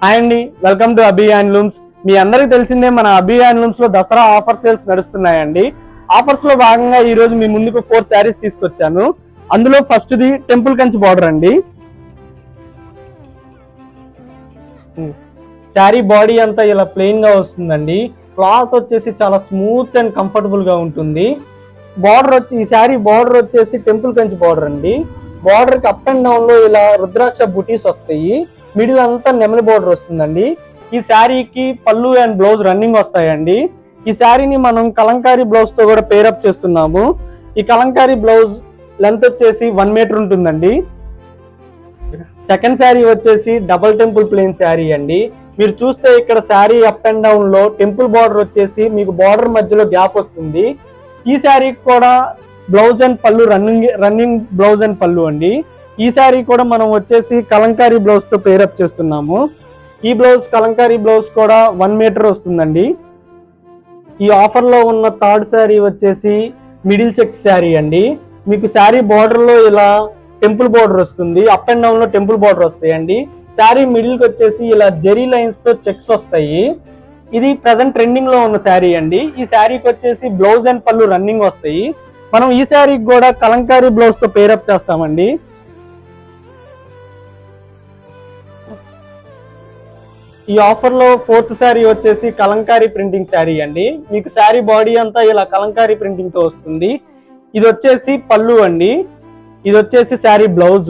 Hi అండి, welcome to Abhi handlooms. మీ అందరికి తెలిసిందే మన అభి హ్యాండ్లూమ్స్ లో దసరా ఆఫర్ సేల్స్ నడుస్తున్నాయండి. ఆఫర్స్ లో భాగంగా ఈ రోజు మీ ముందుకు 4 శారీస్ తీసుకొచ్చాను. అందులో first the temple Kanchi border అండి. శారీ బాడీ అంతా ఇలా ప్లెయిన్ గా వస్తుందండి. క్లాత్ వచ్చేసి చాలా స్మూత్ అండ్ కంఫర్టబుల్ గా ఉంటుంది. బార్డర్ వచ్చి ఈ శారీ బార్డర్ వచ్చేసి టెంపుల్ కంచి బార్డర్ అండి. బార్డర్ కి అప్ అండ్ డౌన్ లో ఇలా రుద్రాక్ష బుటీస్ వస్తాయి. మిడిల్ అంతా నెమలి బార్డర్ వస్తుందండి. ఈ శారీకి పళ్ళు అండ్ బ్లౌజ్ రన్నింగ్ వస్తాయండి. ఈ శారీని మనం కలంకారీ బ్లౌజ్ తో కూడా పేరప్ చేస్తున్నాము. ఈ కలంకారీ బ్లౌజ్ లెంత్ వచ్చేసి 1 మీటర్ ఉంటుందండి. సెకండ్ శారీ వచ్చేసి డబుల్ టెంపుల్ ప్లెయిన్ శారీ అండి. మీరు చూస్తే ఇక్కడ శారీ అప్ అండ్ డౌన్ లో టెంపుల్ బార్డర్ వచ్చేసి మీకు బార్డర్ మధ్యలో గ్యాప్ వస్తుంది. ఈ శారీకి కూడా బ్లౌజ్ అండ్ పళ్ళు రన్నింగ్ బ్లౌజ్ అండ్ పళ్ళు అండి. ఈ శారీ కూడా మనం వచ్చేసి కలంకారీ బ్లౌజ్ తో పేరప్ చేస్తున్నాము. ఈ బ్లౌజ్ కలంకారీ బ్లౌజ్ కూడా 1 మీటర్ వస్తుందండి. ఈ ఆఫర్ లో ఉన్న థర్డ్ శారీ వచ్చేసి మిడిల్ చెక్స్ శారీ అండి. మీకు శారీ బార్డర్ లో ఇలా టెంపుల్ బార్డర్ వస్తుంది. అప్ అండ్ డౌన్ లో టెంపుల్ బార్డర్ వస్తాయండి. శారీ మిడిల్ కి వచ్చేసి ఇలా జెరీ లైన్స్ తో చెక్స్ వస్తాయి. ఇది ప్రెసెంట్ ట్రెండింగ్ లో ఉన్న శారీ అండి. ఈ శారీకి వచ్చేసి బ్లౌజ్ అండ్ పళ్ళు రన్నింగ్ వస్తాయి. మనం ఈ శారీకి కూడా కలంకారీ బ్లౌజ్ తో పేరప్ చేస్తామండి. ఈ ఆఫర్ లో ఫోర్త్ శారీ వచ్చేసి కలంకారీ ప్రింటింగ్ శారీ అండి. మీకు శారీ బాడీ అంతా ఇలా కలంకారీ ప్రింటింగ్ తో వస్తుంది. ఇది వచ్చేసి పళ్ళు అండి. ఇది వచ్చేసి శారీ బ్లౌజ్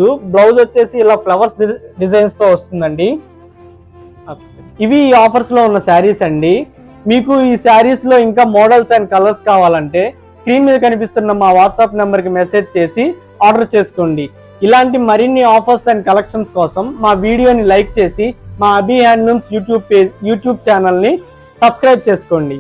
వచ్చేసి ఇలా ఫ్లవర్స్ డిజైన్స్ తో వస్తుందండి. ఇవి ఈ ఆఫర్స్ లో ఉన్న శారీస్ అండి. మీకు ఈ శారీస్ లో ఇంకా మోడల్స్ అండ్ కలర్స్ కావాలంటే స్క్రీన్ మీద కనిపిస్తున్న మా వాట్సాప్ నెంబర్ కి మెసేజ్ చేసి ఆర్డర్ చేసుకోండి. ఇలాంటి మరిన్ని ఆఫర్స్ అండ్ కలెక్షన్స్ కోసం మా వీడియోని లైక్ చేసి మా అభి హ్యాండ్లూమ్స్ యూట్యూబ్ ఛానల్ ని సబ్స్క్రైబ్ చేసుకోండి.